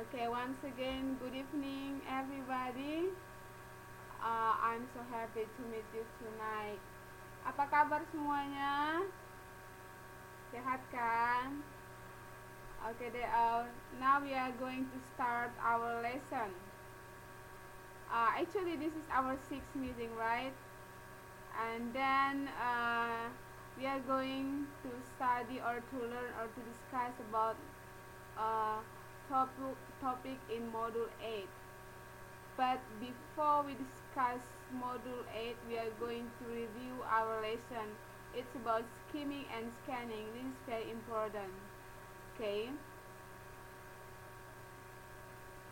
Okay, once again, good evening, everybody. I'm so happy to meet you tonight. Apa kabar semuanya? Sehat kan? Okay, now we are going to start our lesson. Actually, this is our sixth meeting, right? And then we are going to study or to learn or to discuss about uh, topic in Module 8. But before we discuss Module 8, we are going to review our lesson. It's about skimming and scanning. This is very important. Okay?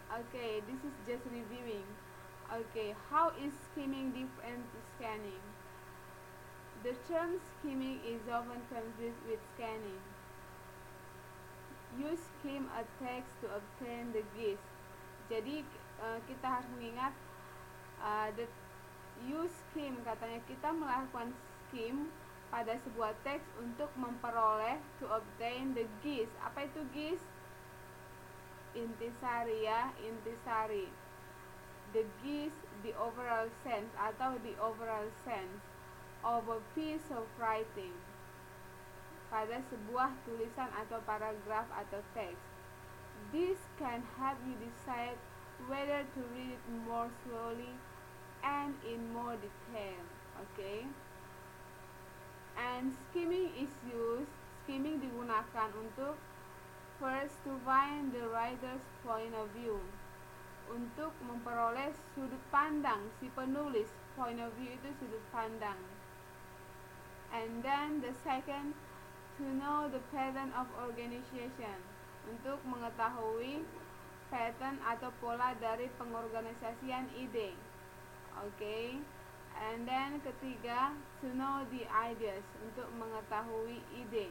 Okay, this is just reviewing. Okay, how is skimming different to scanning? The term skimming is often confused with scanning. You skim a text to obtain the gist. Jadi kita harus mengingat the you skim, katanya kita melakukan skim pada sebuah teks untuk memperoleh to obtain the gist. Apa itu gist? Intisari ya, intisari. The gist, the overall sense atau the overall sense of a piece of writing. Pada sebuah tulisan atau paragraf atau teks. This can help you decide whether to read it more slowly and in more detail. Okay? And skimming digunakan untuk first to find the writer's point of view, untuk memperoleh sudut pandang si penulis. Point of view itu sudut pandang. And then the second, to know the pattern of organization, untuk mengetahui pattern atau pola dari pengorganisasian ide. Okay? And then ketiga, to know the ideas, untuk mengetahui ide.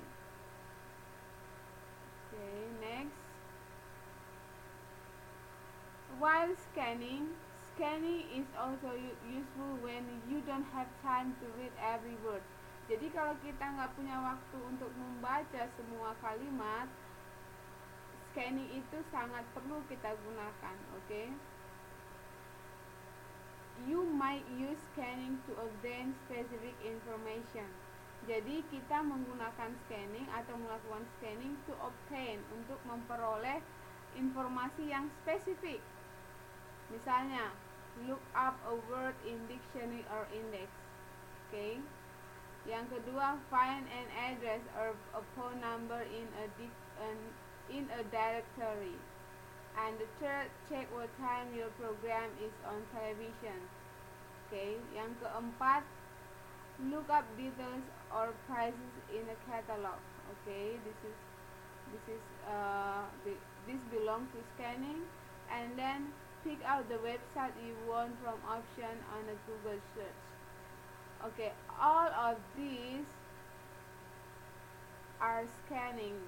Okay, next. While scanning is also useful when you don't have time to read every word. Jadi kalau kita nggak punya waktu untuk membaca semua kalimat, scanning itu sangat perlu kita gunakan. Okay? You might use scanning to obtain specific information. Jadi kita menggunakan scanning atau melakukan scanning to obtain, untuk memperoleh informasi yang spesifik. Misalnya, look up a word in dictionary or index. Okay? Yang kedua, find an address or a phone number in a directory. And the third, check what time your program is on television. Okay. Yang keempat, look up details or prices in a catalog. Okay. This belongs to scanning. And then pick out the website you want from option on a Google search. Okay. All of these are scanning.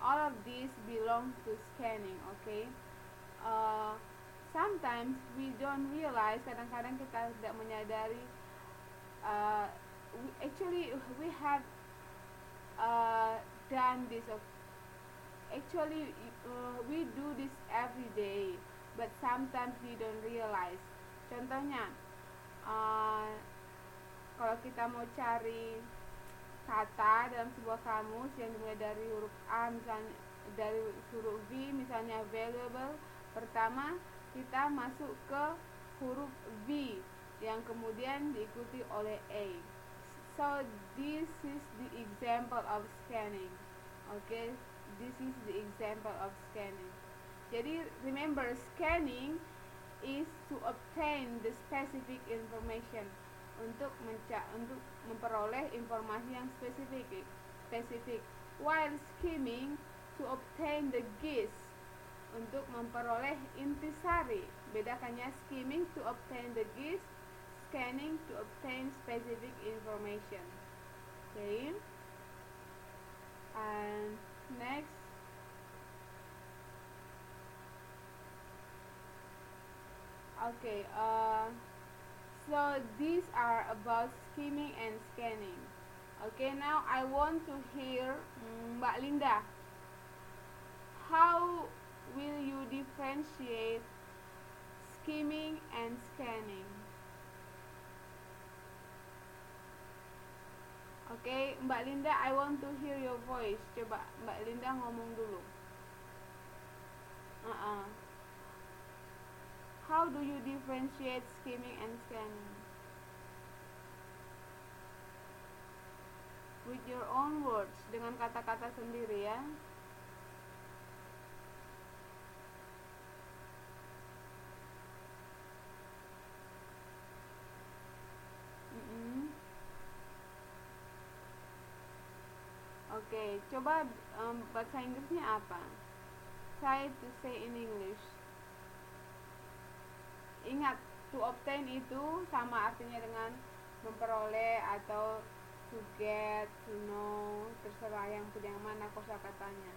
All of these belong to scanning. Okay. Sometimes we don't realize, kadang-kadang kita tidak menyadari, we have done this. Actually, we do this every day, but sometimes we don't realize. Contohnya, kalau kita mau cari kata dalam sebuah kamus yang dimulai dari huruf A, misalnya dari huruf V, misalnya valuable, pertama kita masuk ke huruf V yang kemudian diikuti oleh A. So this is the example of scanning. Okay, this is the example of scanning. Jadi remember, scanning is to obtain the specific information, untuk memperoleh informasi yang spesifik. While skimming, to obtain the gist, untuk memperoleh intisari. Bedakannya, skimming to obtain the gist, scanning to obtain specific information. Okay. And next. Okay. So these are about skimming and scanning. Okay, now I want to hear Mbak Linda. How will you differentiate skimming and scanning? Oke, Mbak Linda, I want to hear your voice. Coba Mbak Linda ngomong dulu. How do you differentiate skimming and scanning? With your own words, dengan kata-kata sendiri ya. Oke, coba bahasa Inggrisnya apa? Try to say in English. Ingat, to obtain itu sama artinya dengan memperoleh atau to get, to know, terserah yang mana kosakatanya.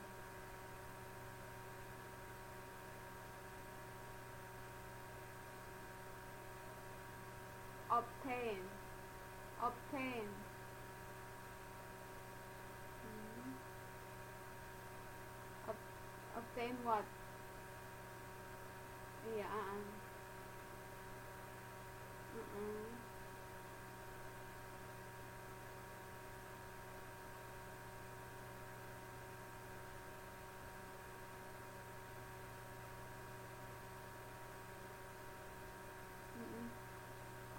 Obtain, obtain. Obtain what? Iya,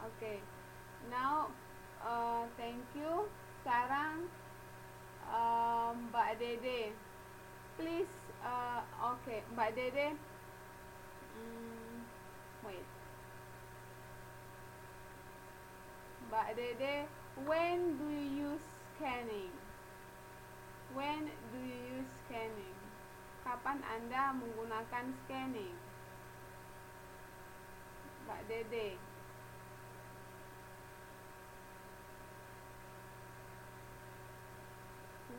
Oke. Now, thank you. Sekarang Mbak Dede, please. Oke, Mbak Dede. Wait. Mbak Dede, when do you use scanning? When do you use scanning? Kapan Anda menggunakan scanning? Mbak Dede.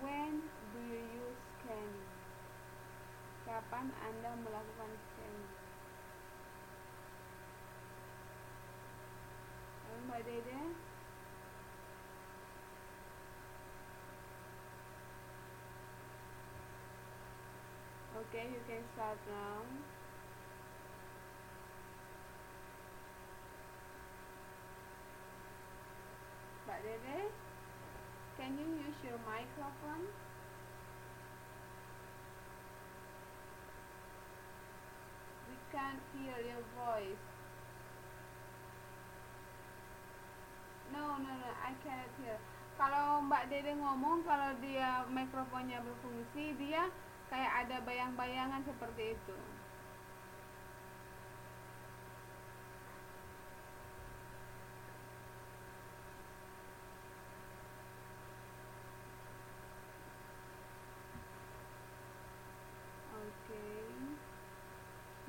When do you use scanning? Kapan Anda melakukan scanning? Mbak Dede? Okay, you can start now. Mbak Dede, can you use your microphone? We can't hear your voice. No, I cannot hear. Kalau Mbak Dede ngomong, kalau dia mikrofonnya berfungsi, dia kayak ada bayang-bayangan seperti itu. Oke.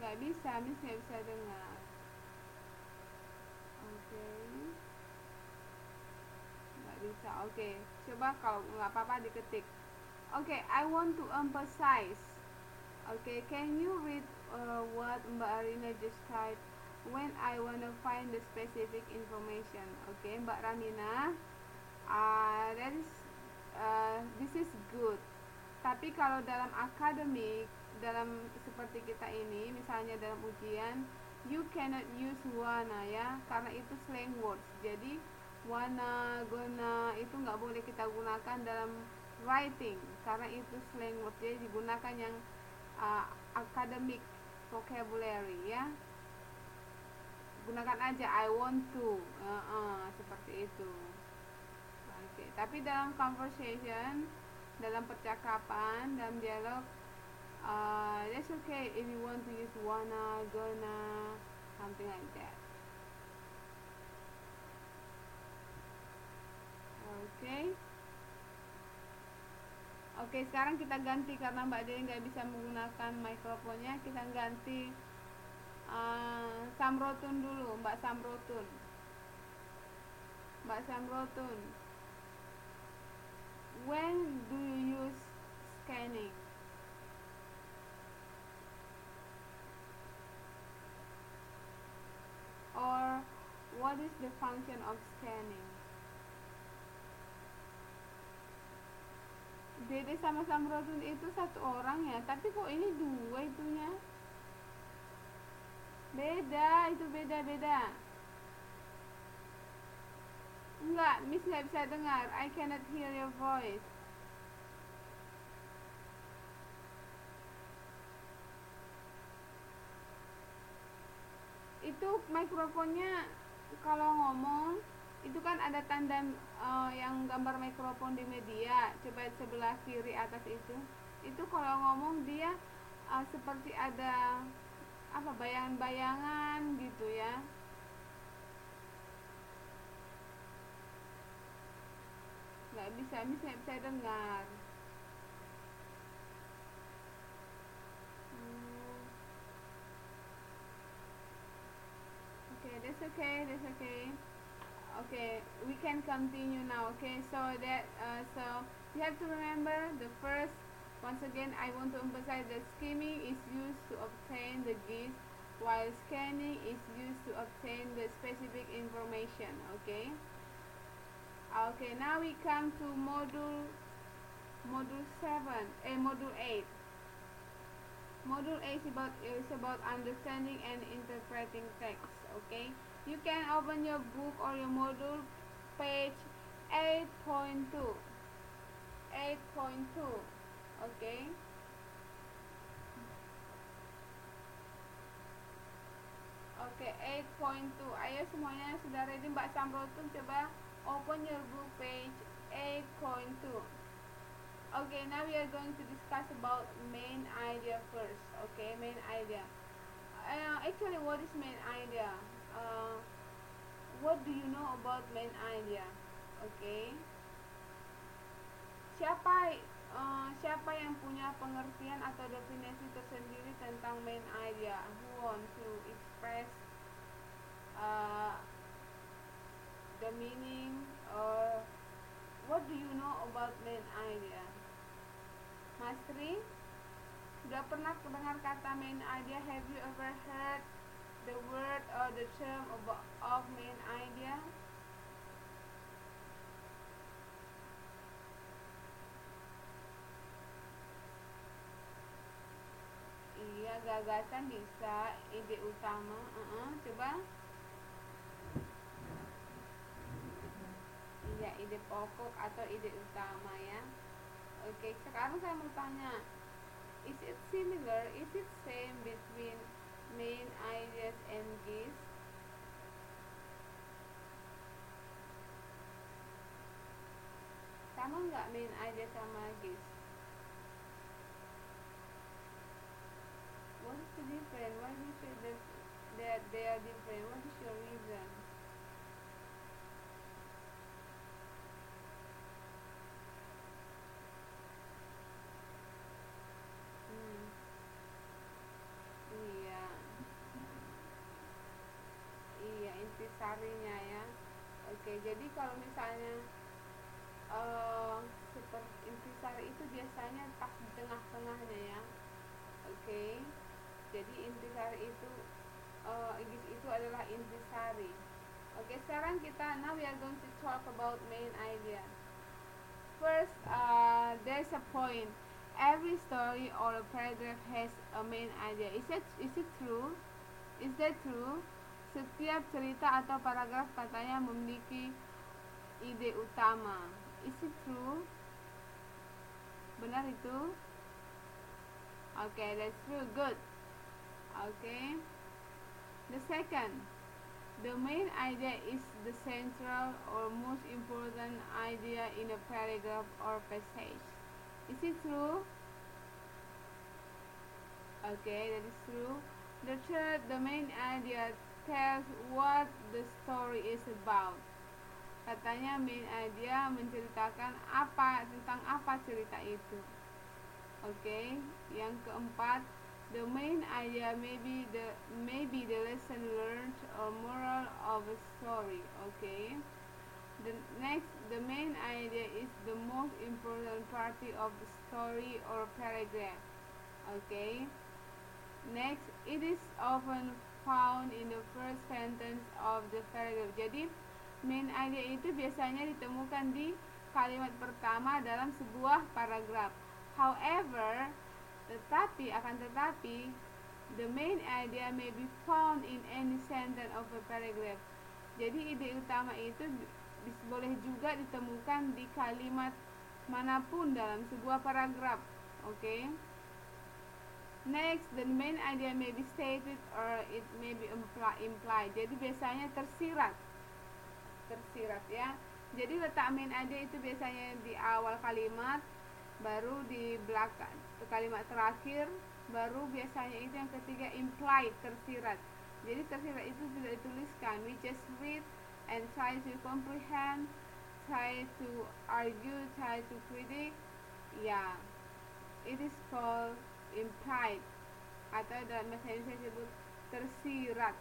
Nggak bisa, Miss nggak bisa dengar. Oke. Nggak bisa, oke. Coba kalau nggak apa-apa diketik. Oke, I want to emphasize. Okay, can you read what Mbak Arina just typed? When I wanna find the specific information. Okay, Mbak Ramina, that is this is good. Tapi kalau dalam akademik, dalam seperti kita ini, misalnya dalam ujian, you cannot use wanna ya, karena itu slang words. Jadi wanna, gonna itu nggak boleh kita gunakan dalam writing, karena itu slang words. Jadi digunakan yang academic vocabulary ya. Gunakan aja I want to, seperti itu. Oke. Tapi dalam conversation, dalam percakapan, dalam dialog, that's okay if you want to use wanna, gonna, something like that. Okay. Oke, sekarang kita ganti karena Mbak Dede nggak bisa menggunakan mikrofonnya, kita ganti Samrotun dulu, Mbak Samrotun. Mbak Samrotun, when do you use scanning? Or what is the function of scanning? Dede sama Samrotun itu satu orang ya, tapi kok ini dua itunya? Beda, itu beda. Enggak, Miss nggak bisa dengar. I cannot hear your voice. Itu mikrofonnya kalau ngomong itu kan ada tanda yang gambar mikrofon di media. Coba sebelah kiri atas itu kalau ngomong dia seperti ada apa bayangan-bayangan gitu ya. Nggak bisa, Miss nggak bisa dengar. Hmm, okay, that's okay. Okay, we can continue now. Okay, so you have to remember the first. Once again, I want to emphasize that skimming is used to obtain the gist, while scanning is used to obtain the specific information. Okay. Okay. Now we come to module 7. Module 8. Module 8 is about understanding and interpreting text. Okay. You can open your book or your module page 8.2. 8.2. Okay. Oke, 8.2. Ayo semuanya sudah ready? Mbak Samrotun coba open your book page 8.2. Okay, now we are going to discuss about main idea first. Okay, main idea. Actually, what is main idea? Uh, what do you know about main idea? Okay. Siapa siapa yang punya pengertian atau definisi tersendiri tentang main idea? Who want to express uh, the meaning or what do you know about main idea? Mas Tri, sudah pernah mendengar kata main idea? Have you ever heard the word or the term of main idea? Iya, gagasan bisa, ide utama. Coba. Iya, ide pokok atau ide utama ya. Oke, sekarang saya mau tanya, is it similar? Is it same between main ideas and gist? Sama nggak main idea sama gist? What is the difference? Why do you say that they are different? What is your reason? Hmm, iya, iya intisarinya ya. Oke, jadi kalau misalnya uh, seperti intisari itu biasanya pas di tengah-tengahnya ya. Oke, jadi intisari itu igis itu adalah intisari. Oke, sekarang kita now we are going to talk about main idea. First, there's a point. Every story or a paragraph has a main idea. Is it true? Is that true? Setiap cerita atau paragraf katanya memiliki ide utama. Is it true? Benar itu? Okay, that's true. Good. Okay. The second, the main idea is the central or most important idea in a paragraph or passage. Is it true? Okay, that is true. The third, the main idea tells what the story is about. Katanya main idea menceritakan apa tentang apa cerita itu. Okay. Yang keempat, the main idea may be the lesson learned or moral of a story. Okay. The next, the main idea is the most important part of the story or paragraph. Okay. Next, it is often found in the first sentence of the paragraph. Jadi, main idea itu biasanya ditemukan di kalimat pertama dalam sebuah paragraf. However, tetapi The main idea may be found in any sentence of a paragraph. Jadi ide utama itu boleh juga ditemukan di kalimat manapun dalam sebuah paragraf. Oke. Next, the main idea may be stated or it may be implied. Jadi biasanya tersirat ya. Jadi letak main idea itu biasanya di awal kalimat, baru di belakang kalimat terakhir, baru biasanya itu yang ketiga implied, tersirat. Jadi tersirat itu tidak dituliskan, we just read and try to comprehend, try to argue, try to predict. Ya, it is called implied, atau dalam bahasa Indonesia disebut tersirat.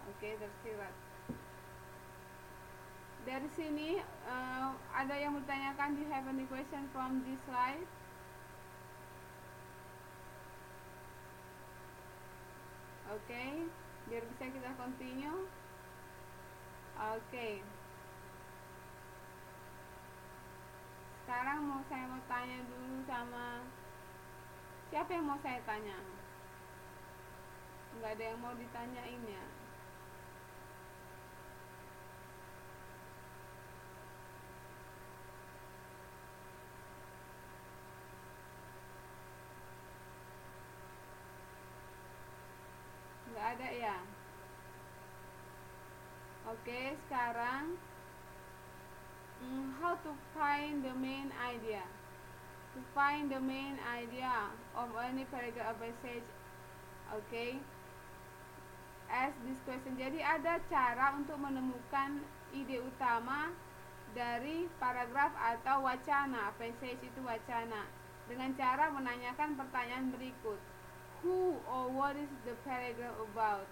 Oke, tersirat. Dari sini ada yang bertanyakan, do you have any question from this slide? Oke, biar bisa kita continue. Oke. Sekarang saya mau tanya dulu sama siapa yang mau saya tanya? Nggak ada yang mau ditanyain ya? Nggak ada ya? Oke, sekarang how to find the main idea? To find the main idea of any paragraph or passage. Okay, ask this question. Jadi ada cara untuk menemukan ide utama dari paragraf atau wacana. Passage itu wacana. Dengan cara menanyakan pertanyaan berikut. Who or what is the paragraph about?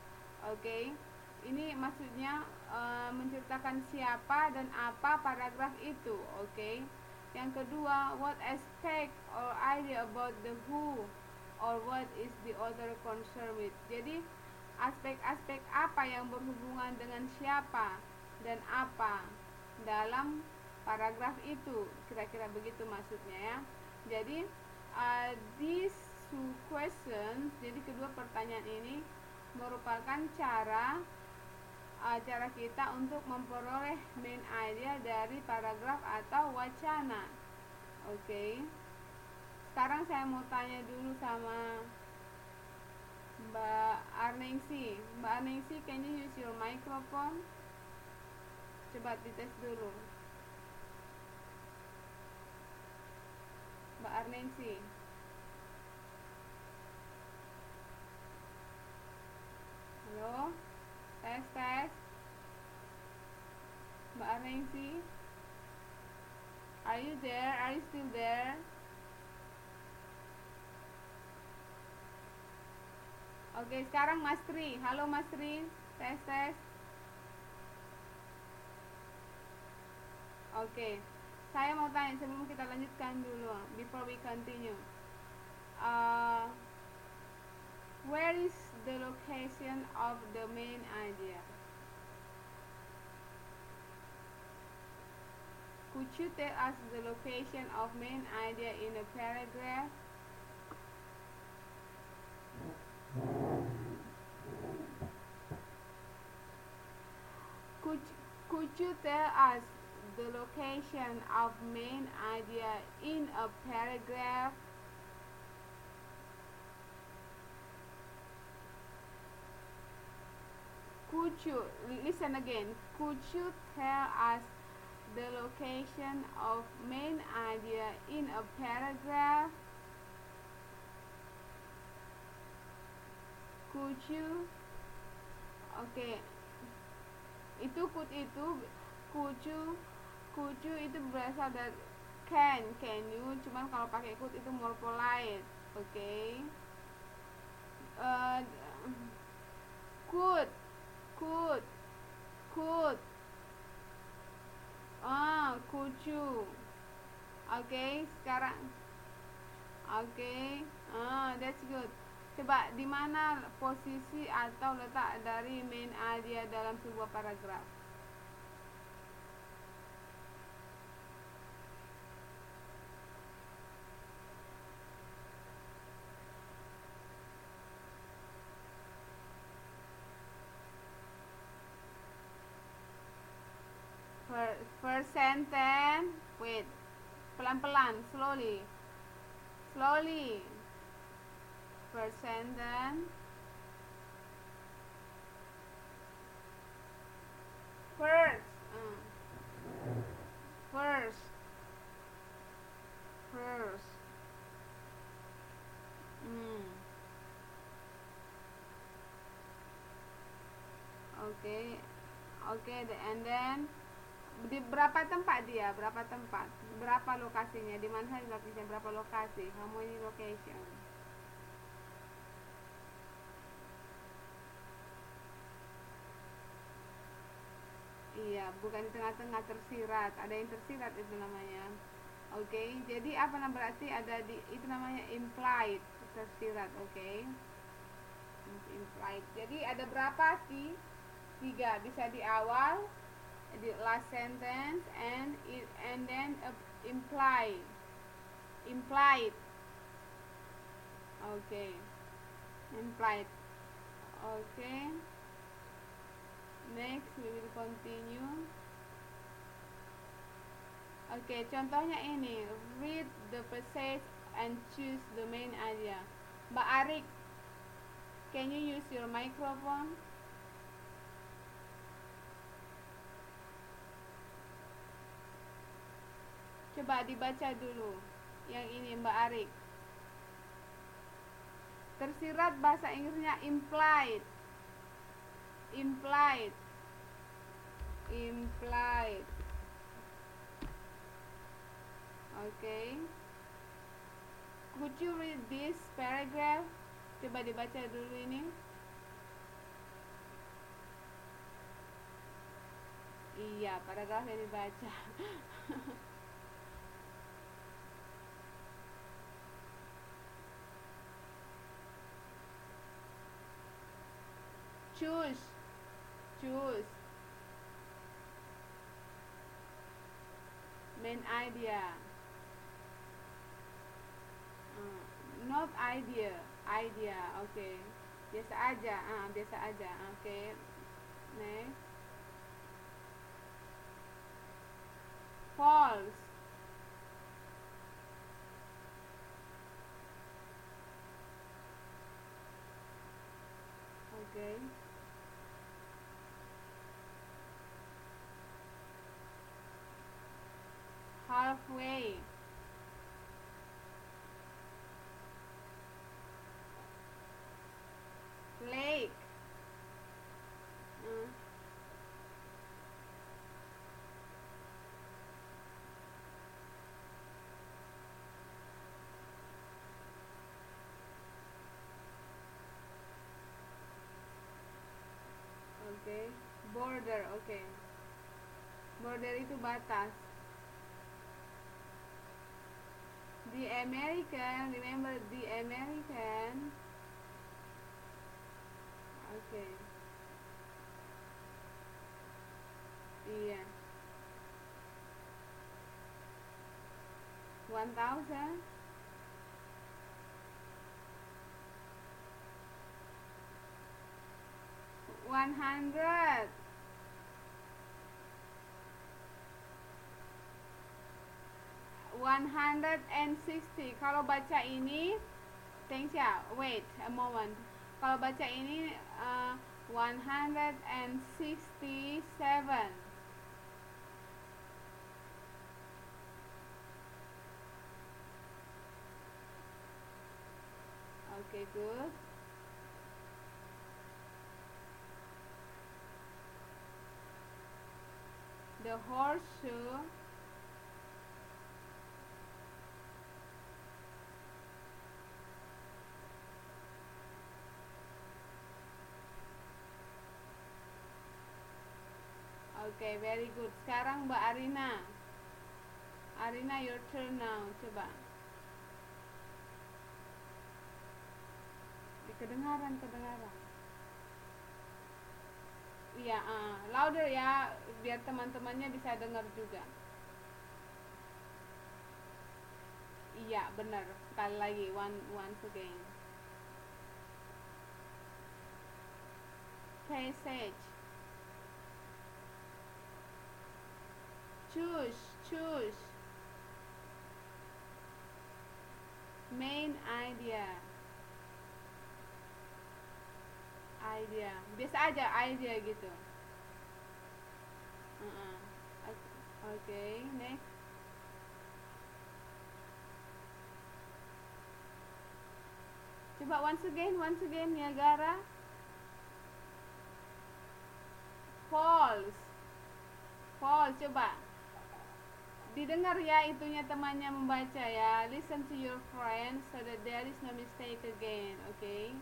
Okay, ini maksudnya menceritakan siapa dan apa paragraf itu. Okay. Yang kedua, what aspect or idea about the who or what is the author concerned with. Jadi aspek-aspek apa yang berhubungan dengan siapa dan apa dalam paragraf itu, kira-kira begitu maksudnya ya. Jadi these two questions, jadi kedua pertanyaan ini merupakan cara kita untuk memperoleh main idea dari paragraf atau wacana. Oke. Sekarang saya mau tanya dulu sama Mbak Arningsi. Mbak Arningsi, can you use your microphone? Coba dites dulu. Mbak Arningsi. Halo? Tes. Mbak Arningsi? Are you there? Are you still there? Oke, sekarang Mas Tri. Halo Mas Tri. Tes. Oke. Saya mau tanya sebelum kita lanjutkan dulu. Before we continue. Where is the location of the main idea? Could you tell us the location of main idea in a paragraph? Could you tell us the location of main idea in a paragraph? Could you listen again? Could you tell us the location of main idea in a paragraph? Could you? Okay. Could you itu berasal dari can you, cuman kalau pakai could itu more polite. Okay. Could could you? Okay, sekarang that's good. Coba di mana posisi atau letak dari main idea dalam sebuah paragraf? First sentence. Wait. Pelan-pelan. Slowly. Slowly. First sentence. First. First. First. Okay. Okay. And then di berapa tempat dia? Berapa tempat? Berapa lokasinya? Di mana saja lokasinya? Berapa lokasi? How many location? Iya, bukan di tengah-tengah tersirat. Ada yang tersirat itu namanya. Oke, jadi apa berarti ada di itu namanya implied tersirat. Oke. Implied. Jadi ada berapa sih? 3 bisa di awal, di last sentence, and then implied. Implied. Okay. Implied. Okay. Next we will continue. Okay, contohnya ini. Read the passage and choose the main idea. Mbak Arik, can you use your microphone? Coba dibaca dulu. Yang ini Mbak Arik. Tersirat bahasa Inggrisnya implied. Implied. Implied. Okay. Could you read this paragraph? Coba dibaca dulu ini. Iya, paragraf yang dibaca. Choose. Choose. Main idea. Not idea. Idea. Okay. Biasa aja. Biasa aja. Okay. Next. False. Okay. Halfway. Lake. Okay. Border. Okay. Border itu batas. The American. Remember the American. Okay. Iya. 1000. 100. 160. Kalau baca ini, thanks ya. Wait a moment. Kalau baca ini 167. Okay, good. The horseshoe. Okay, very good. Sekarang Mbak Arina. Arina, your turn now. Coba. Kedengaran. Iya, louder ya, biar teman-temannya bisa dengar juga. Iya, benar. Sekali lagi, once again. Passage. choose main idea biasa aja idea gitu. Okay, next. Coba once again Niagara. False. Coba didengar ya itunya temannya membaca ya. Listen to your friends so that there is no mistake again. Okay.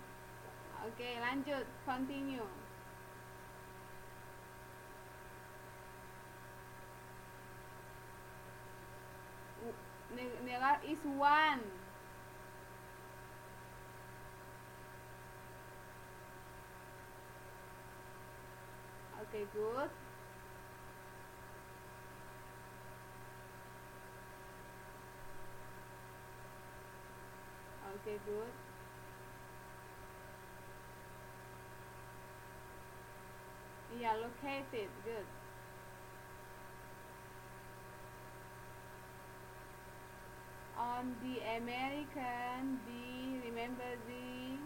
Oke, lanjut, continue. Nela is one. Okay, good. Okay, good. Yeah, located. Good. On the American, remember the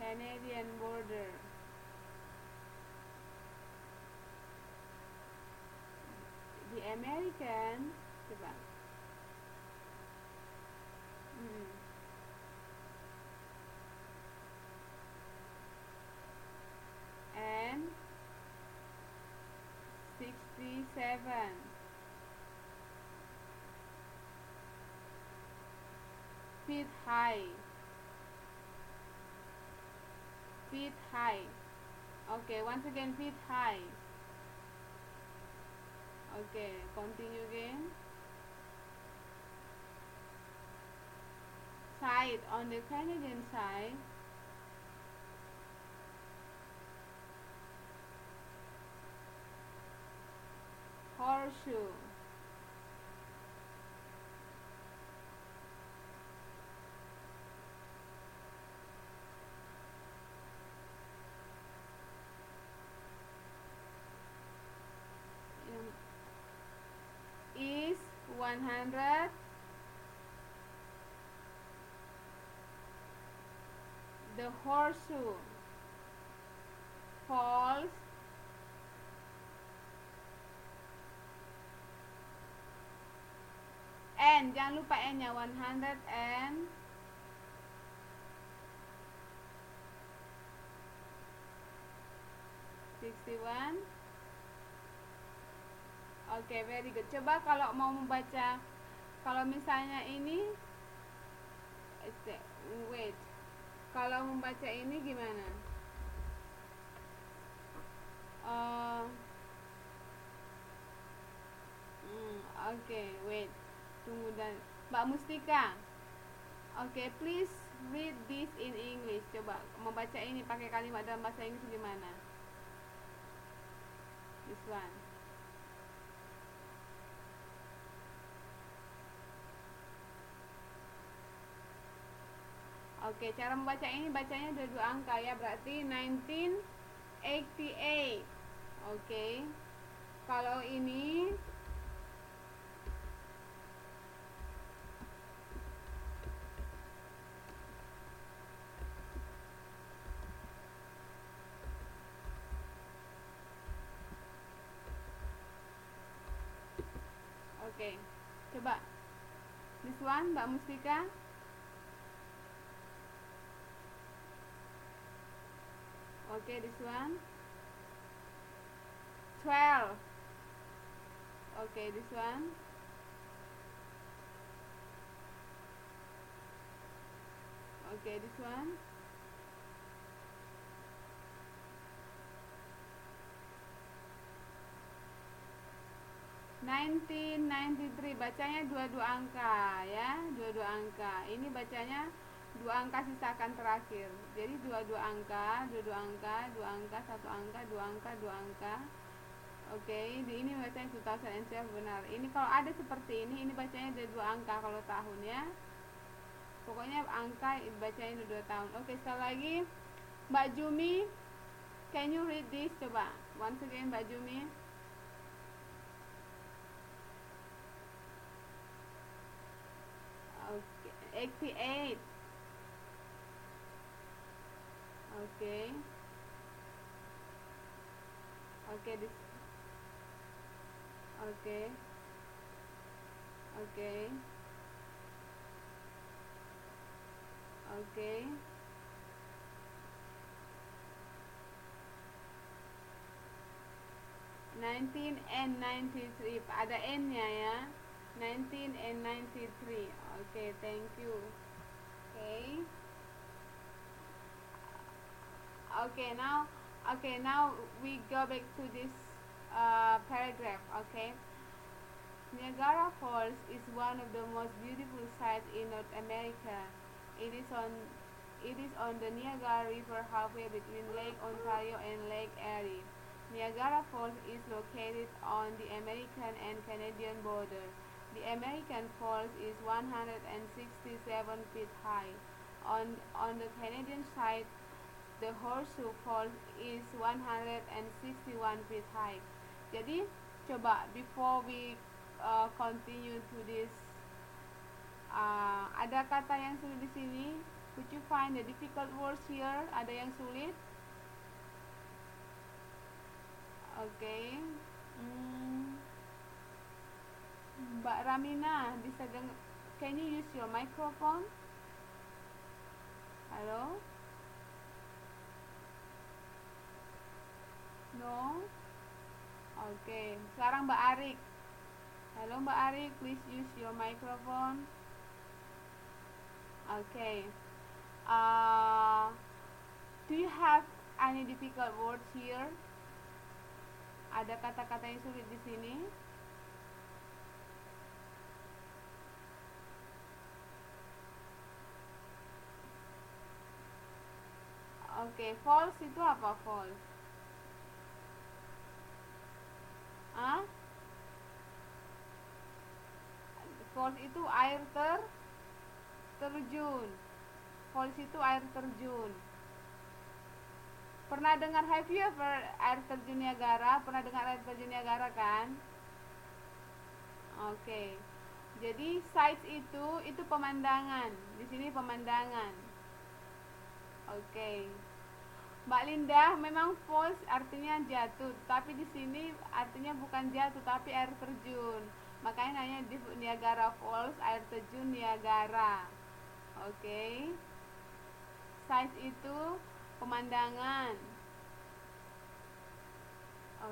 Canadian border. The American, coba. And 67 feet high. Okay, once again, feet high. Okay, continue again. Side, on the Canadian side. Horseshoe. Is 100. The horseshoe falls and, jangan lupa n nya, 161. Oke, very good. Coba kalau mau membaca, kalau misalnya ini wait, kalau membaca ini gimana? Oke, wait, tunggu, dan Mbak Mustika. Oke, please read this in English. Coba membaca ini pakai kalimat dalam bahasa Inggris gimana? This one. Oke, cara membaca ini bacanya ada 2 angka ya, berarti 1988. Oke. Kalau ini oke. Coba this one, Mbak Mustika. Okay, this one. 12. Okay, this one. Okay, this one. (1993) bacanya 22 angka ya, 22 angka. Ini bacanya 2 angka sisakan terakhir. Jadi 22 angka, 22 angka, 2 angka, 1 angka, 2 angka, 2 angka. Oke, di ini bacanya 2012 benar. Ini kalau ada seperti ini bacanya ada 2 angka kalau tahun ya. Pokoknya angka bacanya 2 tahun. Oke, sekali lagi Mbak Jumi, can you read this? Coba once again, Mbak Jumi. Okay, 88. Okay. Okay, this. Okay. Okay. Okay. 19 and 93. Ada N-nya ya. 19 and 93. Okay, thank you. Okay. Okay, now we go back to this paragraph. Okay. Niagara Falls is one of the most beautiful sights in North America. It is on it is on the Niagara River halfway between Lake Ontario and Lake Erie. Niagara Falls is located on the American and Canadian border. The American Falls is 167 feet high. On the Canadian side, the Horseshoe Falls is 161 feet high. Jadi, coba before we continue to this, ada kata yang sulit di sini. Could you find the difficult words here? Ada yang sulit? Okay. Mbak Ramina, bisa dengar? Can you use your microphone? Halo? No? Okay. Sekarang Mbak Arik. Halo Mbak Arik, please use your microphone. Okay. Do you have any difficult words here? Ada kata-kata yang sulit di sini? Okay, false itu apa false? Falls itu air terjun. Falls itu air terjun. Pernah dengar, have you ever air terjun Niagara? Pernah dengar air terjun Niagara kan? Oke. Jadi sights itu pemandangan. Di sini pemandangan. Oke. Mbak Linda, memang falls artinya jatuh, tapi di sini artinya bukan jatuh tapi air terjun. Makanya namanya di Niagara Falls, air terjun Niagara. Oke. Size itu pemandangan.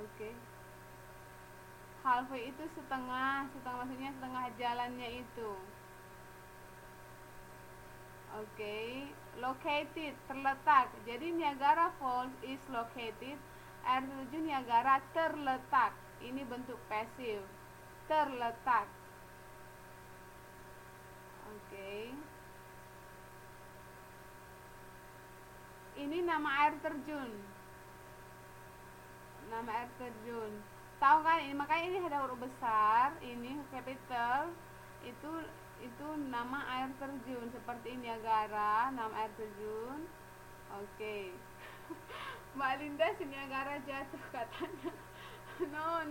Oke. Halfway itu setengah maksudnya setengah jalannya itu. Oke. Located, terletak. Jadi Niagara Falls is located. Air terjun Niagara terletak. Ini bentuk pasif. Terletak. Oke. Ini nama air terjun. Nama air terjun. Tahu kan ini, makanya ini ada huruf besar, ini capital. Itu nama air terjun seperti Niagara, nama air terjun. Oke. Mbak Linda, si Niagara jatuh katanya. No.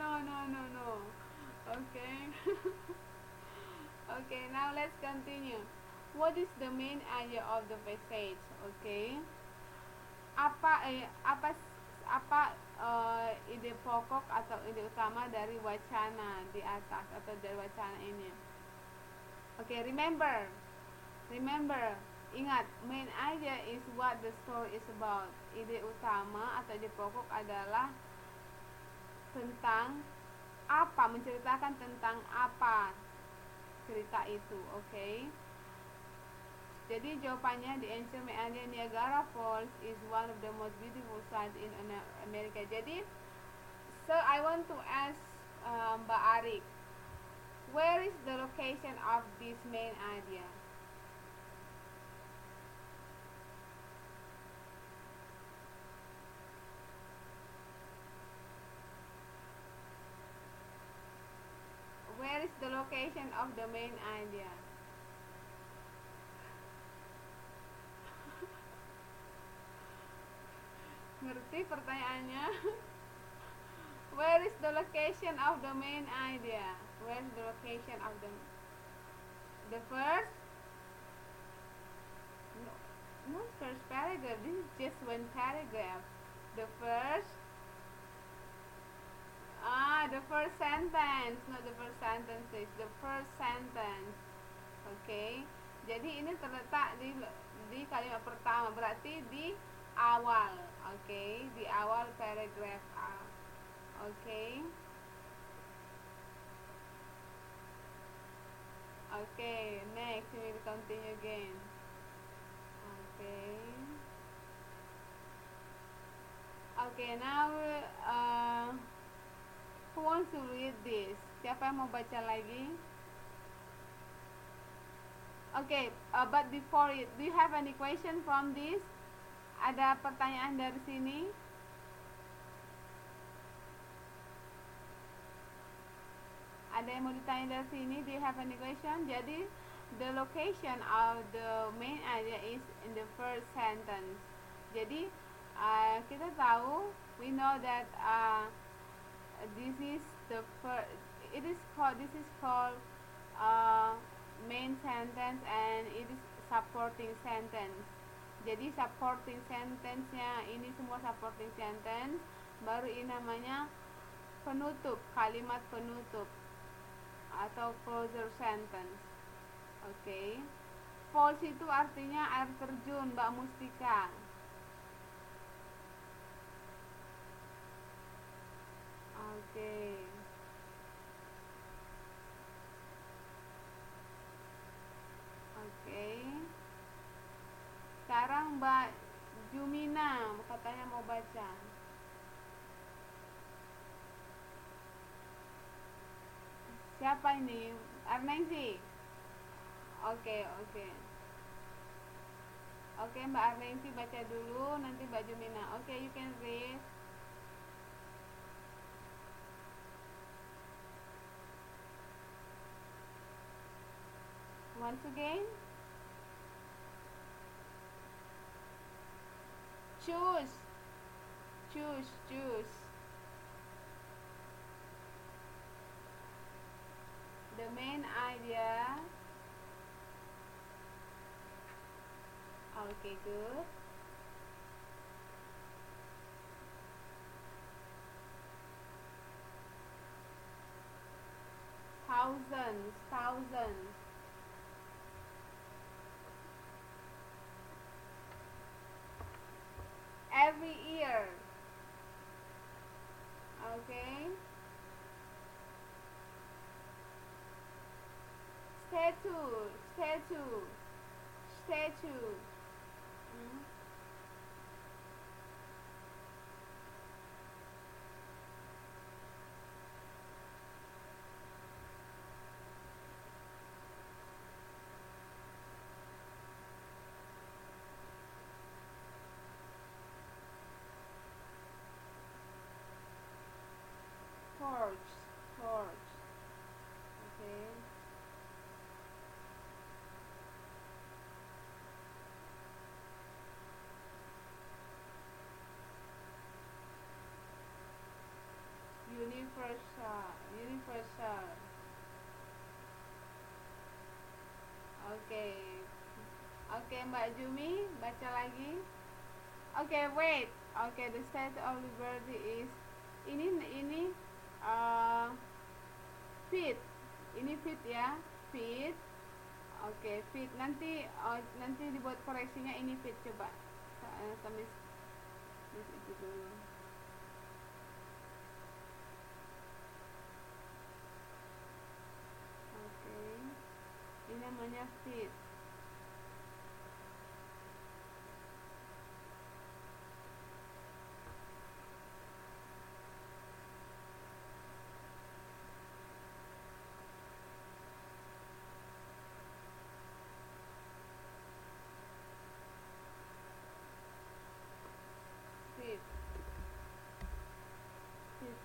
Okay. Okay, now let's continue. What is the main idea of the passage? Okay. Apa ide pokok atau ide utama dari wacana di atas atau dari wacana ini? Okay, remember, ingat, main idea is what the story is about. Ide utama atau ide pokok adalah tentang apa, menceritakan tentang apa cerita itu. Okay. Jadi jawabannya, the answer main idea, Niagara Falls is one of the most beautiful sights in America. Jadi, so I want to ask Mbak Arik, where is the location of this main idea? Where is the location of the main idea? Berarti pertanyaannya, where is the location of the main idea? Where is the location of the first? No, not first paragraph. This is just one paragraph. The first. The first sentence, not the first sentences. The first sentence. Oke. Okay. Jadi ini terletak di kalimat pertama, berarti di awal. Oke, okay. Di awal paragraph A. Oke. Okay. Okay, next we will continue again. Okay. Okay, now who wants to read this? Siapa yang mau baca lagi? Okay, but before it, do you have any question from this? Ada pertanyaan dari sini? Ada yang mau ditanya dari sini? Do you have any question? Jadi, the location of the main idea is in the first sentence. Jadi, kita tahu, we know that this is the first. This is called main sentence and it is supporting sentence. Jadi supporting sentence-nya ini semua supporting sentence, baru ini namanya penutup, kalimat penutup atau closer sentence. Oke. Okay. Falls itu artinya air terjun, Mbak Mustika. Oke. Okay. Oke. Okay. Sekarang Mbak Jumina katanya mau baca. Siapa ini? Arnengsi? Oke. Oke, Mbak Arnengsi baca dulu, nanti Mbak Jumina. Oke, you can read. Once again. Choose. The main idea. Okay, good. Thousands. Every year. Okay. Statue. Torch. Okay. Universal. Oke, Mbak Jumi baca lagi. Oke, wait. Oke, the state of liberty is ini fit. Ini fit ya, fit. Oke, fit. Nanti dibuat koreksinya ini fit, coba. Sambil itu dulu. Oke. Ini namanya fit.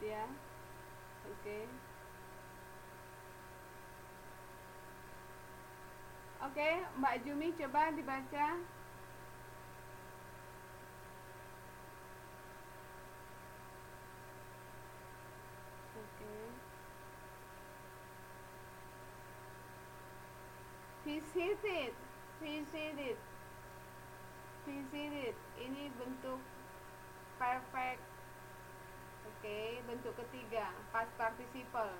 Ya. Oke, Mbak Jumi coba dibaca. visited, visited, visited. Ini bentuk perfect. Oke, bentuk ketiga, past participle.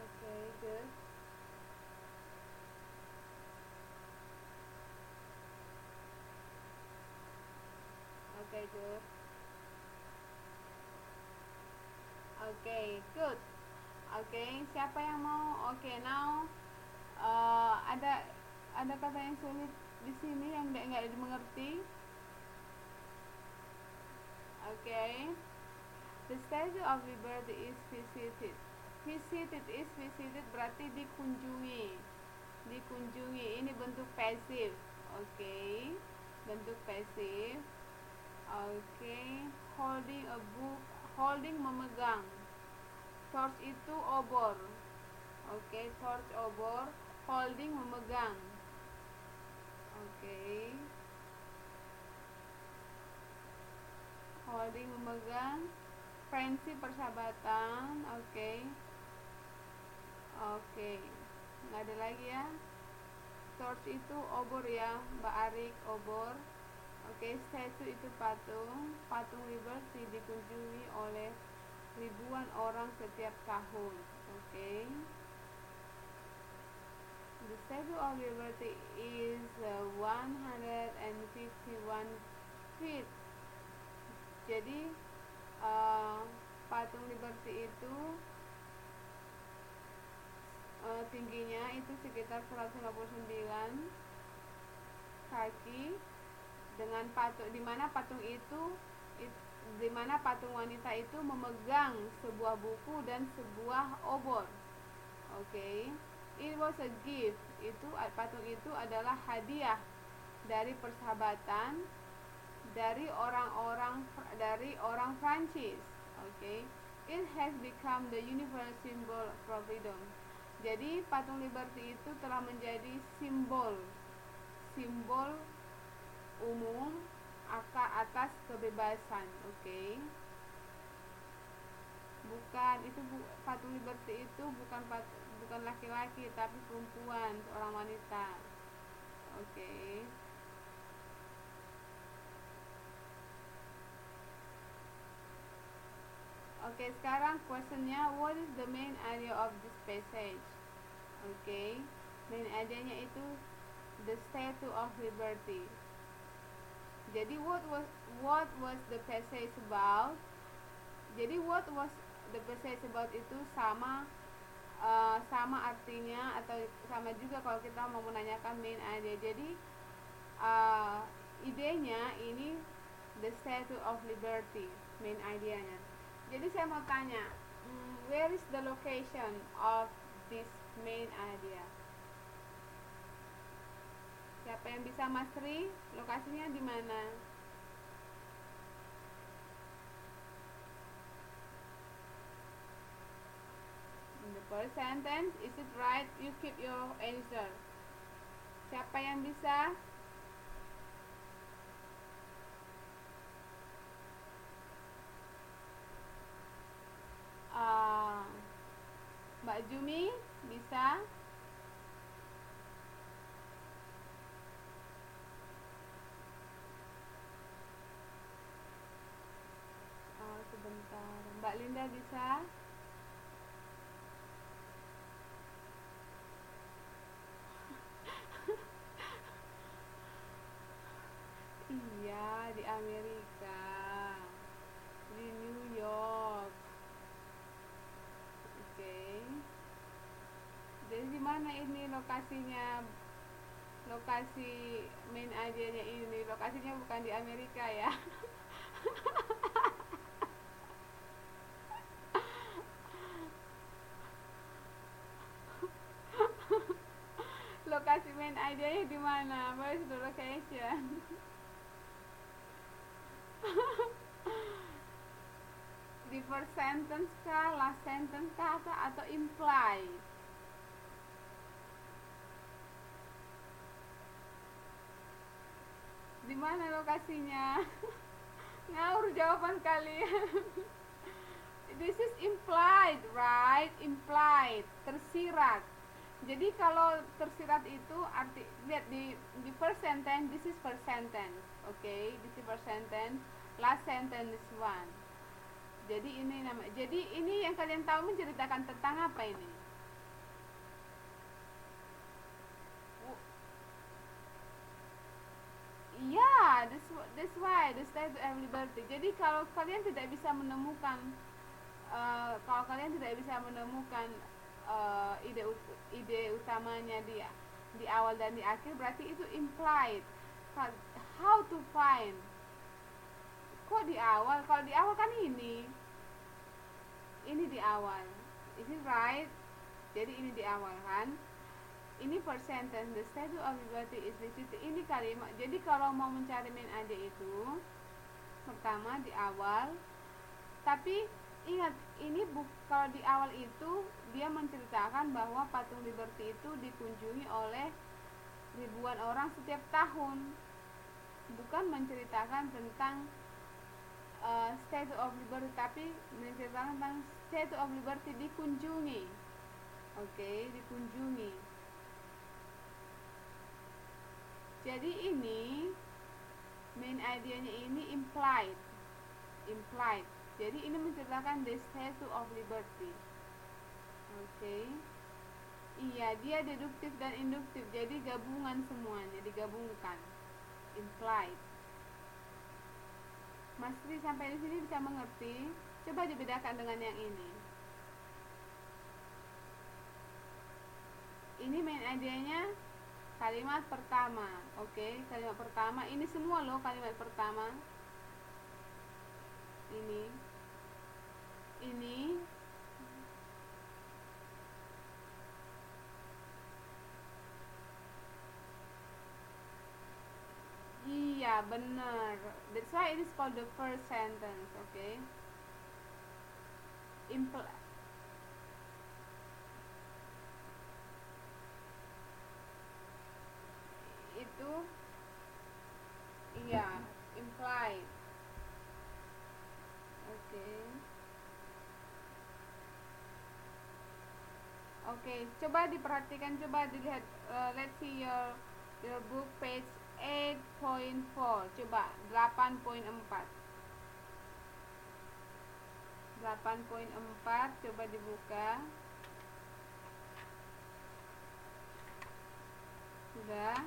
Oke, good. Oke, good. Oke, good. Oke, siapa yang mau? Oke, now ada kata yang sulit di sini yang nggak dimengerti. Oke, the Statue of Liberty is visited. Visited is visited berarti dikunjungi. Dikunjungi ini bentuk pasif. Oke, bentuk pasif. Oke, holding a book, holding memegang. Torch itu obor. Oke, torch obor, holding memegang. Oke, holding memegang. Friendship persahabatan. Oke, oke, nggak ada lagi ya. Torch itu obor ya, Mbak Arik, obor. Oke, statue itu patung. Patung Liberty dikunjungi oleh ribuan orang setiap tahun. Oke. The Statue of Liberty is 151 feet. Jadi patung Liberty itu tingginya itu sekitar 159 kaki, dengan patung di mana patung wanita itu memegang sebuah buku dan sebuah obor. Oke. It was a gift. Patung itu adalah hadiah dari persahabatan dari orang Prancis. Oke. It has become the universal symbol of freedom. Jadi patung Liberty itu telah menjadi simbol umum atas kebebasan. Oke. Patung Liberty itu bukan laki-laki tapi perempuan, seorang wanita. Oke. Oke, sekarang questionnya, what is the main idea of this passage? Oke, main idenya itu the Statue of Liberty. Jadi what was the passage about? Jadi what was the passage about itu sama artinya atau sama juga kalau kita mau menanyakan main idea. Jadi idenya ini the Statue of Liberty, main idenya. Jadi saya mau tanya, where is the location of this main idea? Siapa yang bisa Masri? Lokasinya di mana? In the first sentence, is it right? You keep your answer. Siapa yang bisa? Mbak Jumi bisa? Sebentar. Mbak Linda bisa? Iya, di Amerika, di New York. Oke. Jadi di mana ini lokasinya? Lokasi main idenya ini, lokasinya bukan di Amerika ya. Lokasi main idenya di mana? Where is the location? Di first sentence kah, last sentence kah, atau implied? mana lokasinya? Ngawur jawaban kalian. This is implied, right? Implied, tersirat. Jadi kalau tersirat itu arti, lihat di first sentence, this is first sentence, okay? This is first sentence, last sentence is one. Jadi ini yang kalian tahu menceritakan tentang apa ini? Ya, that's why the state of liberty. Jadi kalau kalian tidak bisa menemukan ide utamanya di awal dan di akhir, berarti itu implied. How to find? Kok di awal? Kalau di awal kan ini di awal. Is it right? Jadi ini di awal kan? Ini first sentence, the statue of liberty is listed. Ini kalimat. Jadi kalau mau mencari main idea itu pertama di awal. Tapi ingat, ini kalau di awal itu dia menceritakan bahwa patung Liberty itu dikunjungi oleh ribuan orang setiap tahun. Bukan menceritakan tentang Statue of Liberty, tapi menceritakan tentang Statue of Liberty dikunjungi. Oke, dikunjungi. Jadi ini main idenya ini implied. Jadi ini menceritakan the Statue of Liberty. Oke. Iya, dia deduktif dan induktif. Jadi gabungan semuanya, digabungkan. Implied. Mas Tri sampai di sini bisa mengerti? Coba dibedakan dengan yang ini. Ini main idenya kalimat pertama. Oke, kalimat pertama. Ini semua loh kalimat pertama. Ini iya benar. That's why it is called the first sentence. Okay, itu iya implied. Oke, coba diperhatikan, coba dilihat. Let's see your book page 8.4. Coba 8.4. 8.4 coba dibuka. Sudah.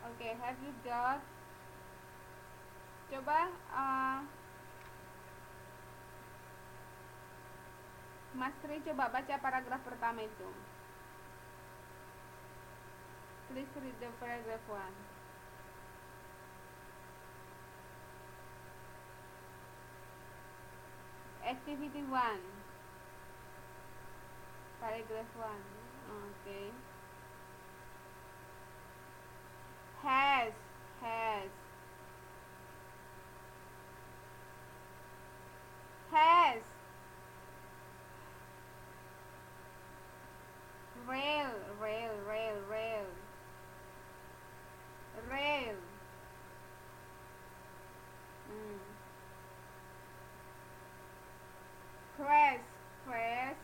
Oke, have you got? Coba Mas Tri coba baca paragraf pertama itu. Please read the paragraph 1. Activity 1. Paragraph 1. Okay. Has rail crest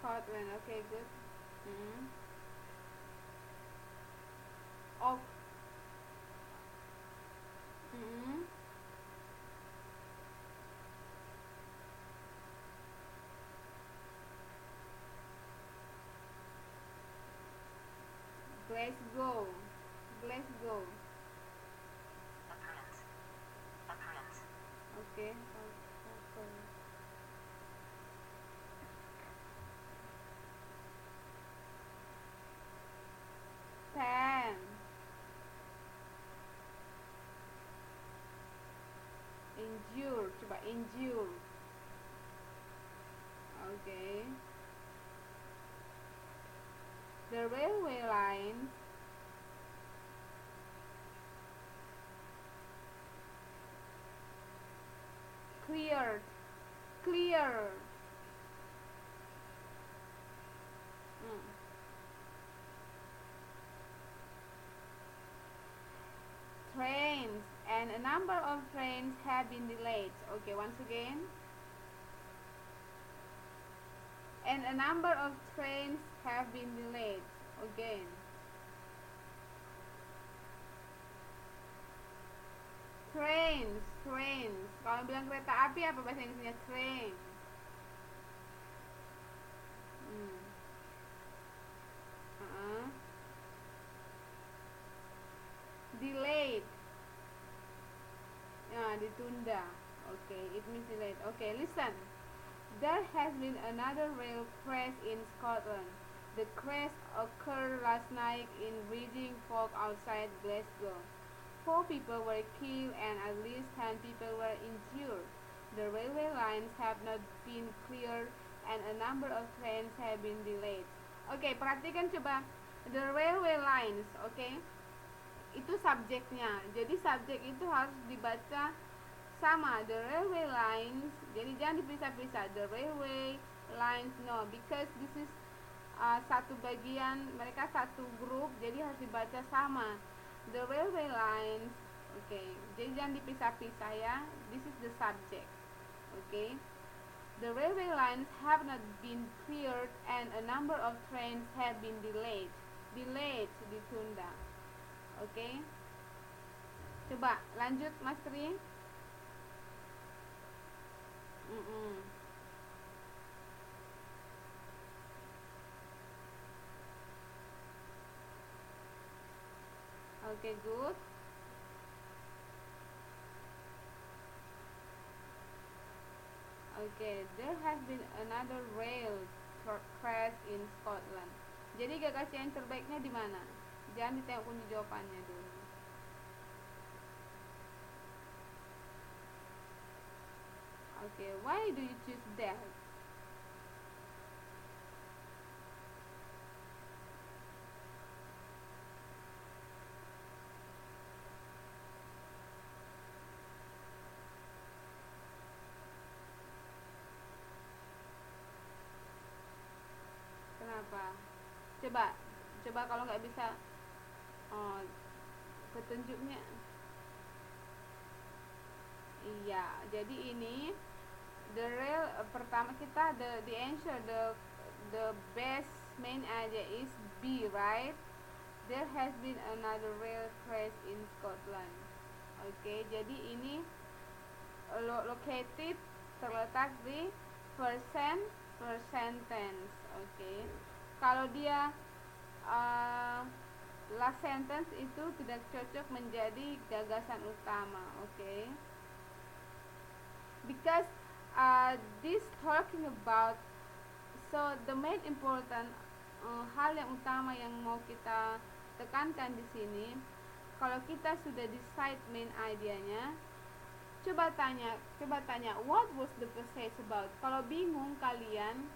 Scotland. Okay, good. Of Glasgow. Okay. 10. Endure. Coba endure. Okay. The railway lines clear. cleared, clear. Hmm. Trains, and a number of trains have been delayed. Okay, once again, and a number of trains have been delayed. Again, trains, trains. Kalau bilang kereta api apa bahasa Inggrisnya? Train. Hmm. Uh-uh. Delayed. Ya, ditunda. Okay, it means delayed. Okay, listen. There has been another rail crash in Scotland. The crash occurred last night in Reading Fog outside Glasgow. 4 people were killed and at least 10 people were injured. The railway lines have not been cleared and a number of trains have been delayed. Oke, perhatikan coba. The railway lines, oke? Itu subjeknya. Jadi subjek itu harus dibaca sama, the railway lines. Jadi jangan dipisah-pisah, the railway lines, no, because this is satu bagian, mereka satu grup, jadi harus dibaca sama, the railway lines. Okay, jadi jangan dipisah-pisah ya, this is the subject. Okay, the railway lines have not been cleared and a number of trains have been delayed, ditunda. Okay, coba lanjut Mas Tri. Okay, good. Okay, there has been another rail crash in Scotland. Jadi gagasan yang terbaiknya di mana? Jangan ditengok kunci jawabannya dulu. Okay, why do you choose that? Kenapa? Coba kalau nggak bisa petunjuknya. Iya, jadi ini the rail pertama kita the answer the best main idea is B, right? There has been another rail crash in Scotland. Oke, jadi ini located, terletak di first sentence. Oke, kalau dia last sentence itu tidak cocok menjadi gagasan utama. Oke, because this talking about, so the main important hal yang utama yang mau kita tekankan di sini, kalau kita sudah decide main idenya, coba tanya what was the passage about. Kalau bingung kalian,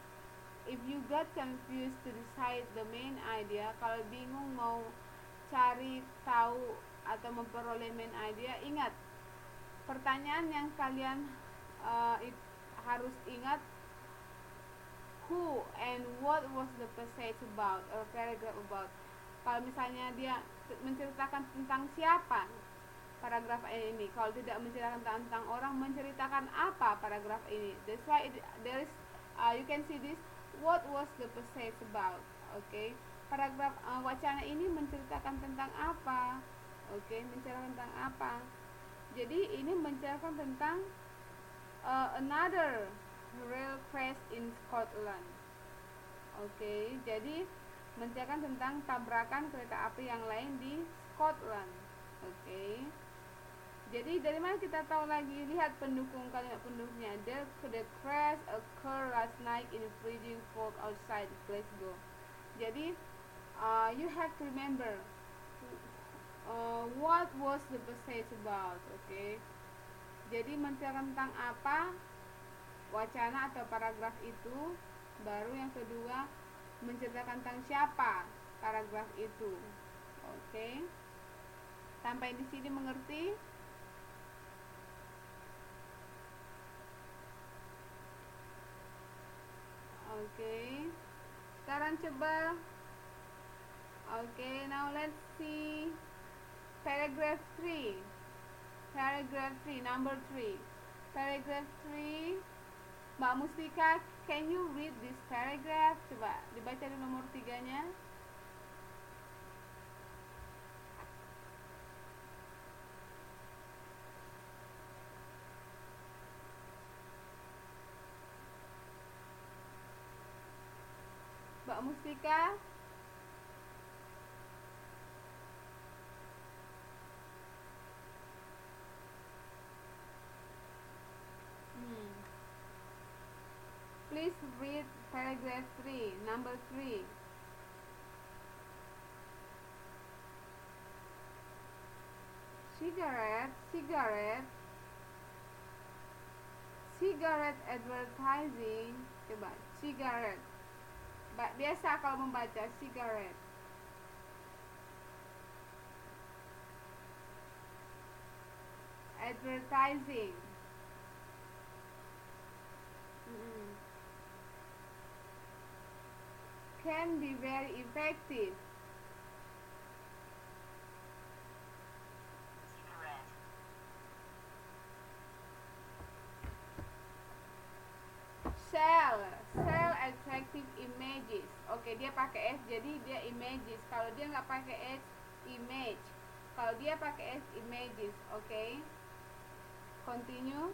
if you got confused to decide the main idea, kalau bingung mau cari tahu atau memperoleh main idea, ingat pertanyaan yang kalian harus ingat, who and what was the passage about or paragraph about. Kalau misalnya dia menceritakan tentang siapa paragraf ini, kalau tidak menceritakan tentang orang, menceritakan apa paragraf ini. That's why there is you can see this, what was the passage about. Okay, paragraf wacana ini menceritakan tentang apa. Okay, menceritakan tentang apa. Jadi ini menceritakan tentang another rail crash in Scotland. Okay, jadi menceritakan tentang tabrakan kereta api yang lain di Scotland. Okay, jadi dari mana kita tahu lagi? Lihat pendukung kalimat pendukungnya. The crash occurred last night in freezing fog outside Glasgow. Jadi you have to remember what was the passage about. Okay, jadi menceritakan tentang apa wacana atau paragraf itu. Baru yang kedua, menceritakan tentang siapa paragraf itu. Oke, sampai di sini mengerti? Okay. Sekarang coba. Okay, now let's see paragraph 3. Paragraph 3, number 3. Paragraph 3. Mbak Mustika, can you read this paragraph? Coba dibaca di nomor 3-nya. Mbak Mustika. Please read paragraph 3, number 3. Cigarette advertising. Coba, cigarette. Biasa kalau membaca cigarette. Advertising. Can be very effective. Sell attractive images. Oke, dia pakai S jadi dia images. Kalau dia nggak pakai S, image. Kalau dia pakai S, images. Oke. Continue.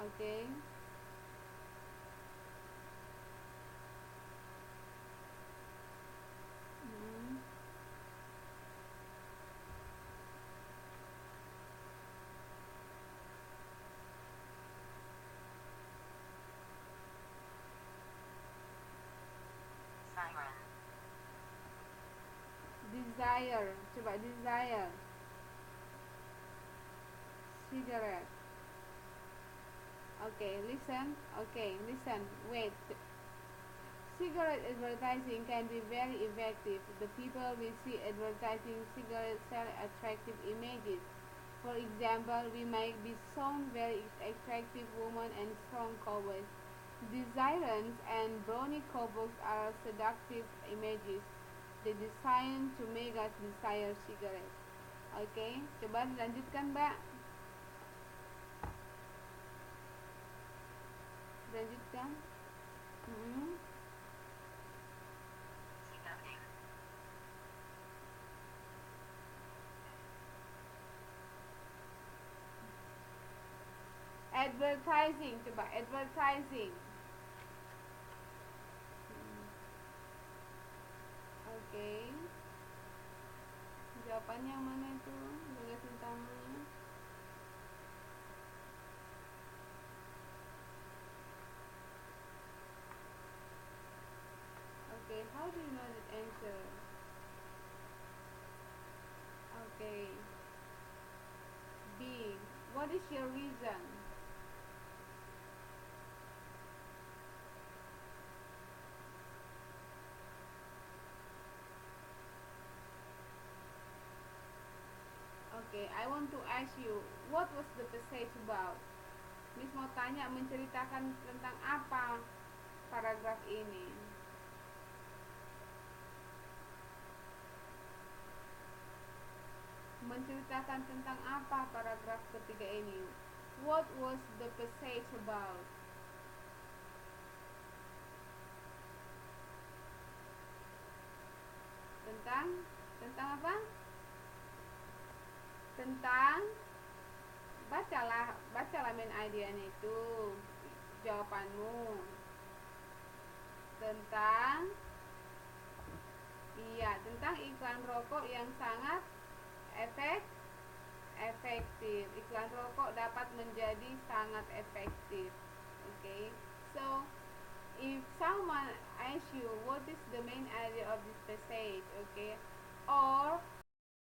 Oke. Desire. Coba desire. Cigarette. Okay, listen. Okay, listen. Wait. Cigarette advertising can be very effective. The people we see advertising cigarettes sell attractive images. For example, we might be shown very attractive women and strong cowboys. The sirens and brawny cowboys are seductive images. They designed to make us desire cigarettes. Oke, coba dilanjutkan, Mbak. Dilanjutkan. Advertising, coba advertising. Oke. Jawabannya yang mana itu? Garis utamanya. Okay, how do you know the answer? Okay. B. What is your reason? Okay, I want to ask you, what was the passage about? Miss mau tanya, menceritakan tentang apa paragraf ini? Menceritakan tentang apa paragraf ketiga ini? What was the passage about? Tentang apa? Tentang bacalah main idea-nya itu. Jawabanmu tentang tentang iklan rokok yang sangat efektif. Iklan rokok dapat menjadi sangat efektif. Okay, so if someone asks you what is the main idea of this passage, okay, or